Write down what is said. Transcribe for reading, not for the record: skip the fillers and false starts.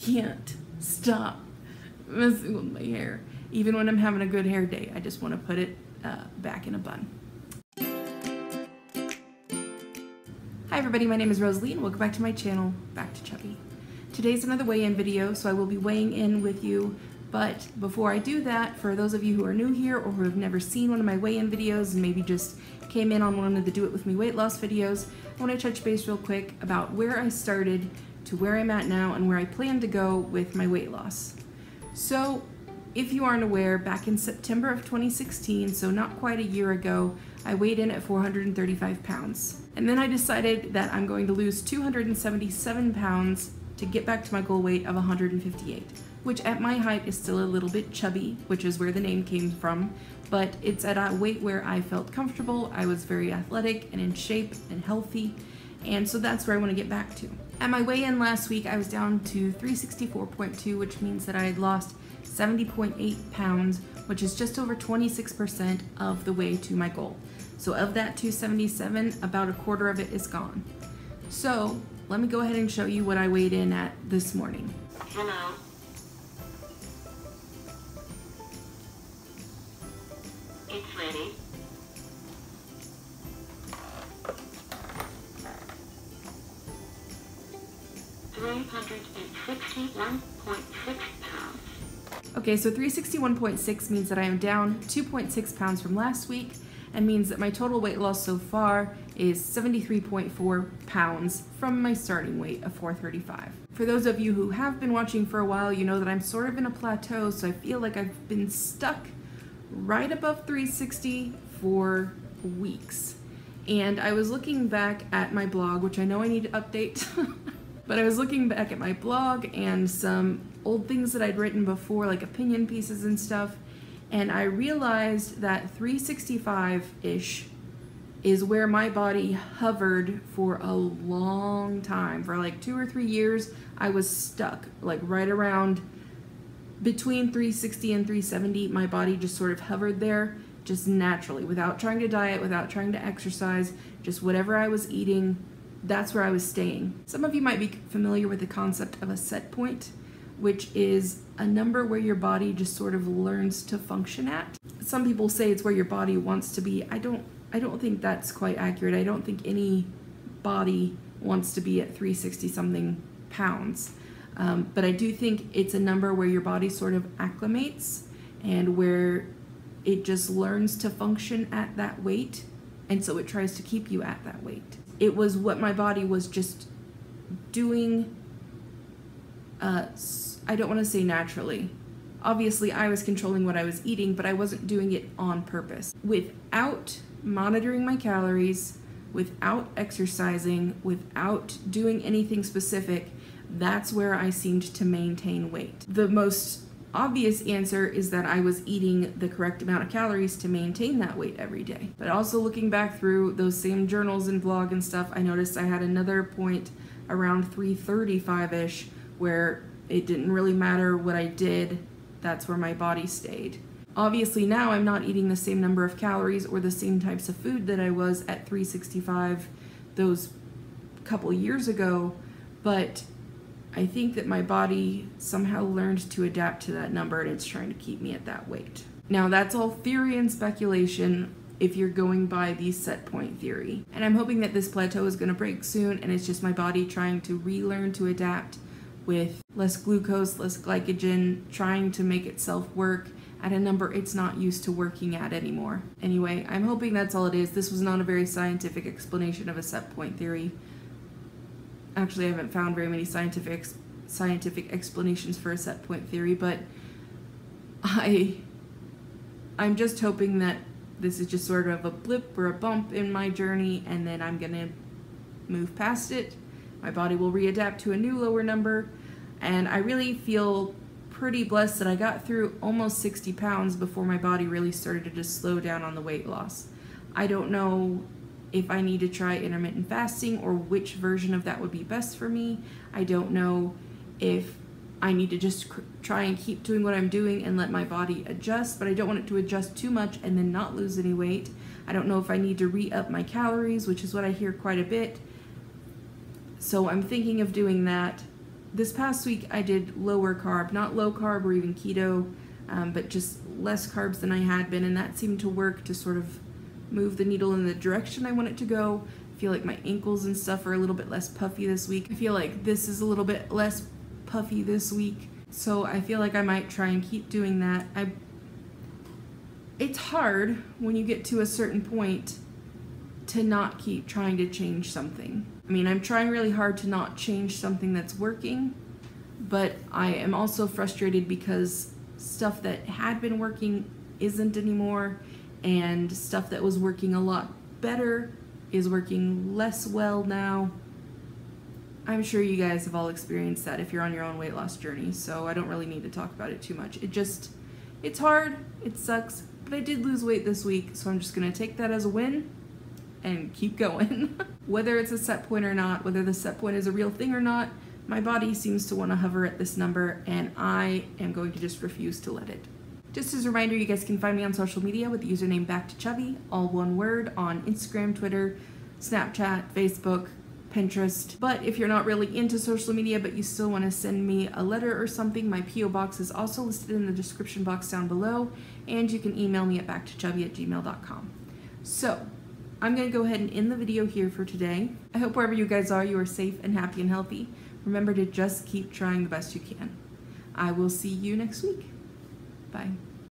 Can't stop messing with my hair. Even when I'm having a good hair day, I just want to put it back in a bun. Hi everybody, my name is Rosalie and welcome back to my channel, Back to Chubby. Today's another weigh-in video, so I will be weighing in with you, but before I do that, for those of you who are new here or who have never seen one of my weigh-in videos and maybe just came in on one of the Do It With Me weight loss videos, I want to touch base real quick about where I started to where I'm at now and where I plan to go with my weight loss. So, if you aren't aware, back in September of 2016, so not quite a year ago, I weighed in at 435 pounds. And then I decided that I'm going to lose 277 pounds to get back to my goal weight of 158, which at my height is still a little bit chubby, which is where the name came from, but it's at a weight where I felt comfortable, I was very athletic and in shape and healthy, and so that's where I want to get back to. At my weigh-in last week, I was down to 364.2, which means that I had lost 70.8 pounds, which is just over 26% of the way to my goal. So of that 277, about a quarter of it is gone. So let me go ahead and show you what I weighed in at this morning. Hello. It's ready. £361.6. Okay, so 361.6 means that I am down 2.6 pounds from last week, and means that my total weight loss so far is 73.4 pounds from my starting weight of 435. For those of you who have been watching for a while, you know that I'm sort of in a plateau, so I feel like I've been stuck right above 360 for weeks. And I was looking back at my blog, which I know I need to update, but I was looking back at my blog and some old things that I'd written before, like opinion pieces and stuff, and I realized that 365-ish is where my body hovered for a long time. For like 2 or 3 years, I was stuck, like right around between 360 and 370. My body just sort of hovered there, just naturally, without trying to diet, without trying to exercise, just whatever I was eating, that's where I was staying. Some of you might be familiar with the concept of a set point, which is a number where your body just sort of learns to function at. Some people say it's where your body wants to be. I don't think that's quite accurate. I don't think any body wants to be at 360 something pounds. But I do think it's a number where your body sort of acclimates and where it just learns to function at that weight, and so it tries to keep you at that weight. It was what my body was just doing, I don't want to say naturally. Obviously, I was controlling what I was eating, but I wasn't doing it on purpose. Without monitoring my calories, without exercising, without doing anything specific, that's where I seemed to maintain weight. The most obvious answer is that I was eating the correct amount of calories to maintain that weight every day. But also looking back through those same journals and blog and stuff, I noticed I had another point around 335-ish where it didn't really matter what I did, that's where my body stayed. Obviously now I'm not eating the same number of calories or the same types of food that I was at 365 those couple years ago, but I think that my body somehow learned to adapt to that number and it's trying to keep me at that weight. Now that's all theory and speculation if you're going by the set point theory. And I'm hoping that this plateau is gonna break soon and it's just my body trying to relearn to adapt with less glucose, less glycogen, trying to make itself work at a number it's not used to working at anymore. Anyway, I'm hoping that's all it is. This was not a very scientific explanation of a set point theory. Actually, I haven't found very many scientific explanations for a set point theory, but I'm just hoping that this is just sort of a blip or a bump in my journey, and then I'm gonna move past it. My body will readapt to a new lower number, and I really feel pretty blessed that I got through almost 60 pounds before my body really started to just slow down on the weight loss. I don't know if I need to try intermittent fasting or which version of that would be best for me. I don't know if I need to just try and keep doing what I'm doing and let my body adjust, but I don't want it to adjust too much and then not lose any weight. I don't know if I need to re-up my calories, which is what I hear quite a bit. So I'm thinking of doing that. this past week I did lower carb, not low carb or even keto, but just less carbs than I had been, and that seemed to work to sort of move the needle in the direction I want it to go. I feel like my ankles and stuff are a little bit less puffy this week. I feel like this is a little bit less puffy this week, so I feel like I might try and keep doing that. It's hard when you get to a certain point to not keep trying to change something. I mean, I'm trying really hard to not change something that's working, but I am also frustrated because stuff that had been working isn't anymore, and stuff that was working a lot better is working less well now. I'm sure you guys have all experienced that if you're on your own weight loss journey, so I don't really need to talk about it too much. It's hard, it sucks, but I did lose weight this week, so I'm just gonna take that as a win and keep going. Whether it's a set point or not, whether the set point is a real thing or not, my body seems to want to hover at this number, and I am going to just refuse to let it. Just as a reminder, you guys can find me on social media with the username BackToChubby, all one word, on Instagram, Twitter, Snapchat, Facebook, Pinterest. But if you're not really into social media but you still want to send me a letter or something, my P.O. box is also listed in the description box down below, and you can email me at backtochubby@gmail.com. So, I'm going to go ahead and end the video here for today. I hope wherever you guys are, you are safe and happy and healthy. Remember to just keep trying the best you can. I will see you next week. Bye.